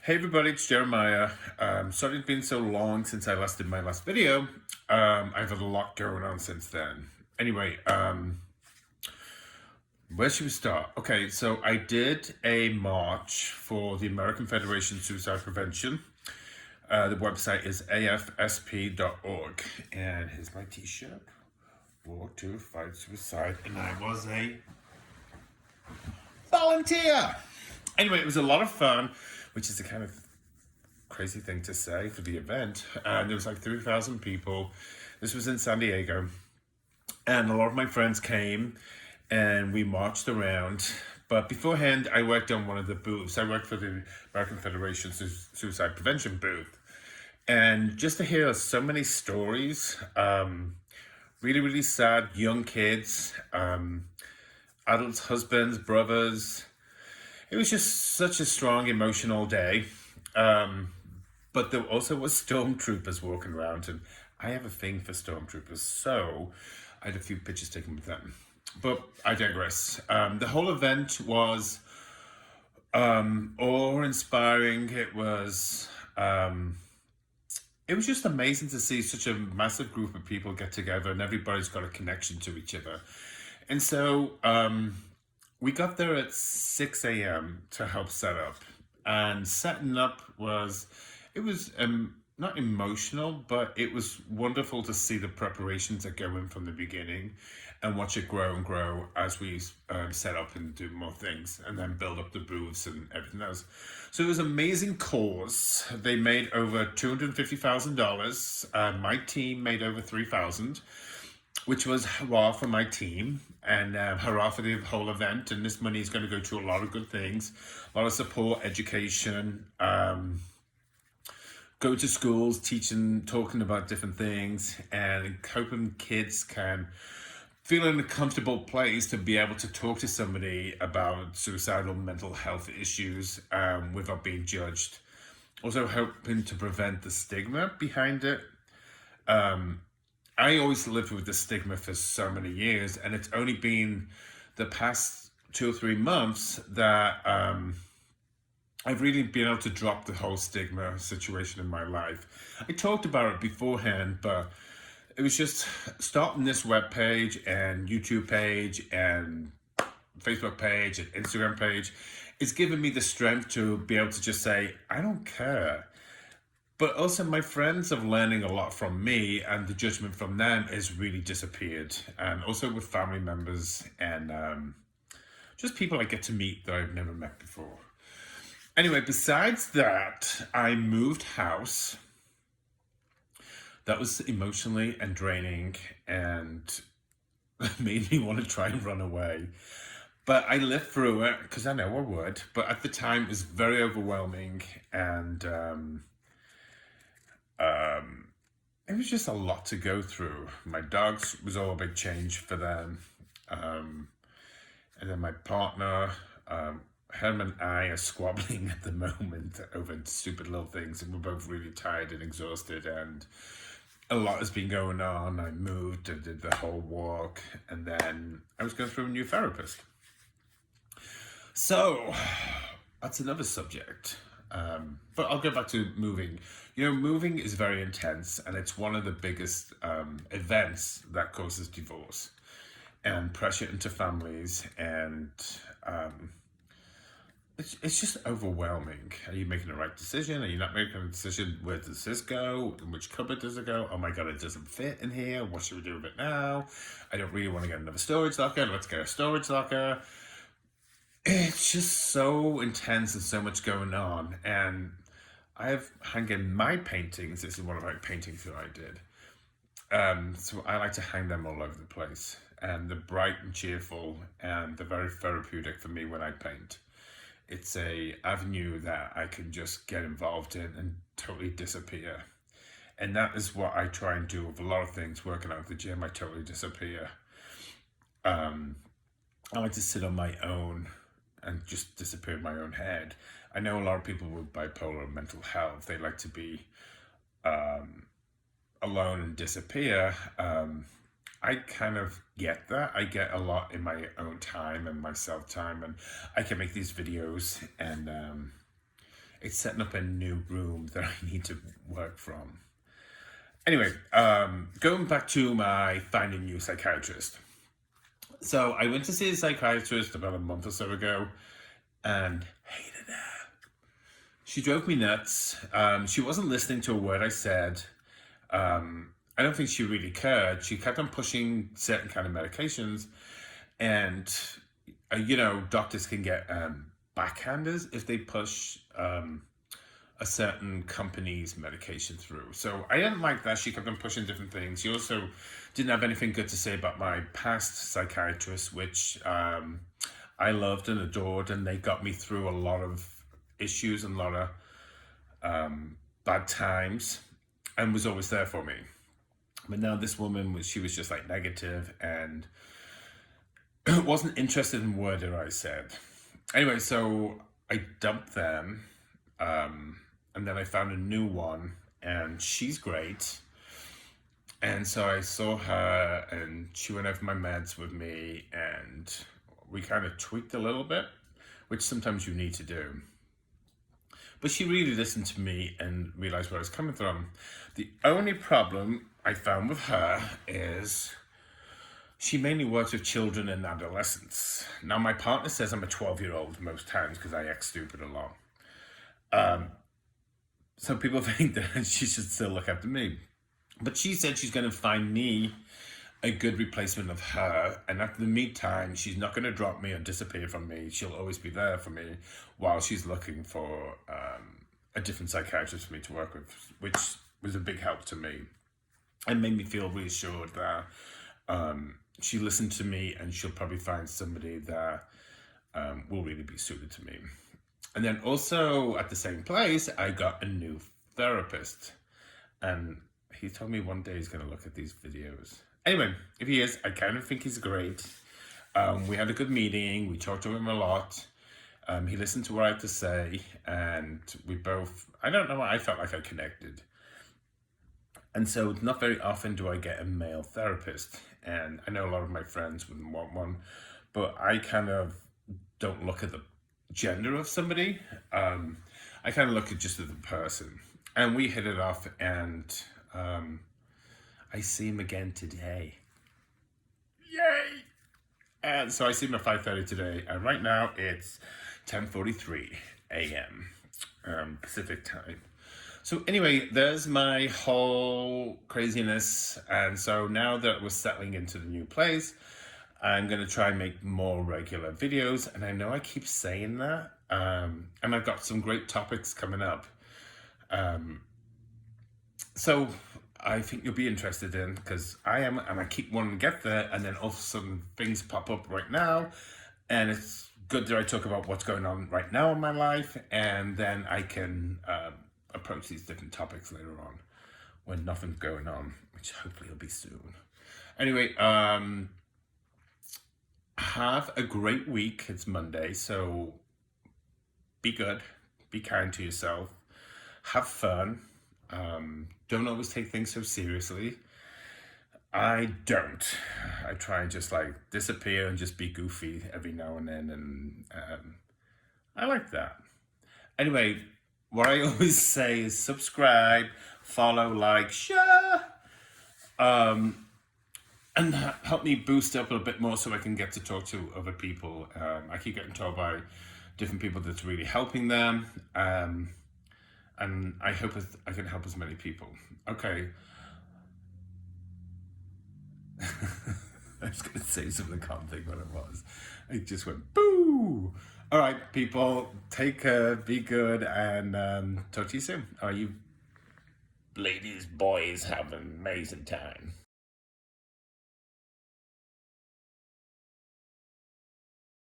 Hey everybody, it's Jeremiah. Sorry it's been so long since I last did my last video. I've had a lot going on since then. Anyway, where should we start? Okay, so I did a march for the American Federation of Suicide Prevention. The website is afsp.org. And here's my t-shirt. War to Fight Suicide. And I was a volunteer. Anyway, it was a lot of fun, which is a kind of crazy thing to say for the event. And there was like 3,000 people. This was in San Diego. And a lot of my friends came and we marched around. But beforehand, I worked on one of the booths. I worked for the American Federation Suicide Prevention booth. And just to hear so many stories, really, really sad young kids, adults, husbands, brothers. It was just such a strong emotional day. But there also was stormtroopers walking around, and I have a thing for stormtroopers, so I had a few pictures taken with them. But I digress. The whole event was awe-inspiring. It was just amazing to see such a massive group of people get together, and everybody's got a connection to each other. And so we got there at 6 a.m. to help set up. And setting up was not emotional, but it was wonderful to see the preparations that go in from the beginning and watch it grow and grow as we set up and do more things and then build up the booths and everything else. So it was an amazing cause. They made over $250,000. My team made over $3,000, which was hurrah for my team and hurrah for the whole event. And this money is going to go to a lot of good things, a lot of support, education, go to schools, teaching, talking about different things, and hoping kids can feel in a comfortable place to be able to talk to somebody about suicidal mental health issues without being judged. Also hoping to prevent the stigma behind it. I always lived with the stigma for so many years, and it's only been the past 2 or 3 months that I've really been able to drop the whole stigma situation in my life. I talked about it beforehand, but it was just starting this web page and YouTube page and Facebook page and Instagram page. It's given me the strength to be able to just say, I don't care. But also my friends are learning a lot from me, and the judgment from them has really disappeared. And also with family members and just people I get to meet that I've never met before. Anyway, besides that, I moved house. That was emotionally and draining and made me want to try and run away. But I lived through it because I know I would. But at the time, it was very overwhelming, and it was just a lot to go through. My dogs was all a big change for them. And then my partner, him and I are squabbling at the moment over stupid little things, and we're both really tired and exhausted, and a lot has been going on. I moved and did the whole walk, and then I was going through a new therapist. So that's another subject. But I'll go back to moving. Moving is very intense, and it's one of the biggest events that causes divorce and pressure into families, and it's just overwhelming. Are you making the right decision? Are you not making a decision? Where does this go? In which cupboard does it go? Oh my God, it doesn't fit in here. What should we do with it now? I don't really want to get another storage locker. Let's get a storage locker. It's just so intense and so much going on. And I have hanging my paintings. This is one of my paintings that I did. So I like to hang them all over the place. And they're bright and cheerful, and they're very therapeutic for me when I paint. It's a avenue that I can just get involved in and totally disappear. And that is what I try and do with a lot of things. Working out at the gym, I totally disappear. I like to sit on my own and just disappear in my own head. I know a lot of people with bipolar mental health, they like to be alone and disappear. I kind of get that. I get a lot in my own time and my self time, and I can make these videos, and It's setting up a new room that I need to work from. Anyway, going back to my finding new psychiatrist. So I went to see a psychiatrist about a month or so ago and hated her. She drove me nuts. She wasn't listening to a word I said. I don't think she really cared. She kept on pushing certain kind of medications, and doctors can get backhanders if they push a certain company's medication through. So I didn't like that. She kept on pushing different things. She also didn't have anything good to say about my past psychiatrist, which I loved and adored, and they got me through a lot of issues and a lot of bad times, and was always there for me. But now this woman she was just like negative and wasn't interested in a word that I said. Anyway, so I dumped them, and then I found a new one, and she's great. And so I saw her, and she went over my meds with me, and we kind of tweaked a little bit, which sometimes you need to do. But she really listened to me and realized where I was coming from. The only problem I found with her is she mainly works with children and adolescents. Now, my partner says I'm a 12-year-old most times because I act stupid a lot. So people think that she should still look after me. But she said she's going to find me a good replacement of her, and after the meantime, she's not going to drop me or disappear from me. She'll always be there for me while she's looking for a different psychiatrist for me to work with, which was a big help to me and made me feel reassured that she listened to me, and she'll probably find somebody that will really be suited to me. And then also at the same place, I got a new therapist, and he told me one day he's going to look at these videos. Anyway, if he is, I kind of think he's great. We had a good meeting. We talked to him a lot. He listened to what I had to say, and we both, I don't know, I felt like I connected. And so not very often do I get a male therapist, and I know a lot of my friends wouldn't want one, but I kind of don't look at the gender of somebody. I kind of look at just at the person, and we hit it off, and I see him again today. Yay! And so I see him at 5:30 today, and right now it's 10:43 a.m. Pacific time. So anyway, there's my whole craziness, and so now that we're settling into the new place, I'm going to try and make more regular videos, and I know I keep saying that, and I've got some great topics coming up. So I think you'll be interested in, because I am, and I keep wanting to get there, and then all of a sudden things pop up right now, and it's good that I talk about what's going on right now in my life, and then I can approach these different topics later on when nothing's going on, which hopefully will be soon. Anyway, have a great week. It's Monday, so be good, be kind to yourself, have fun. Don't always take things so seriously. I don't. I try and just like disappear and just be goofy every now and then, and I like that. Anyway, what I always say is subscribe, follow, like, share, and help me boost up a bit more so I can get to talk to other people. I keep getting told by different people that's really helping them. And I hope I can help as many people. Okay. I was going to say something, I can't think what it was. I just went, boo! All right, people, take care, be good, and talk to you soon. You ladies, boys, have an amazing time.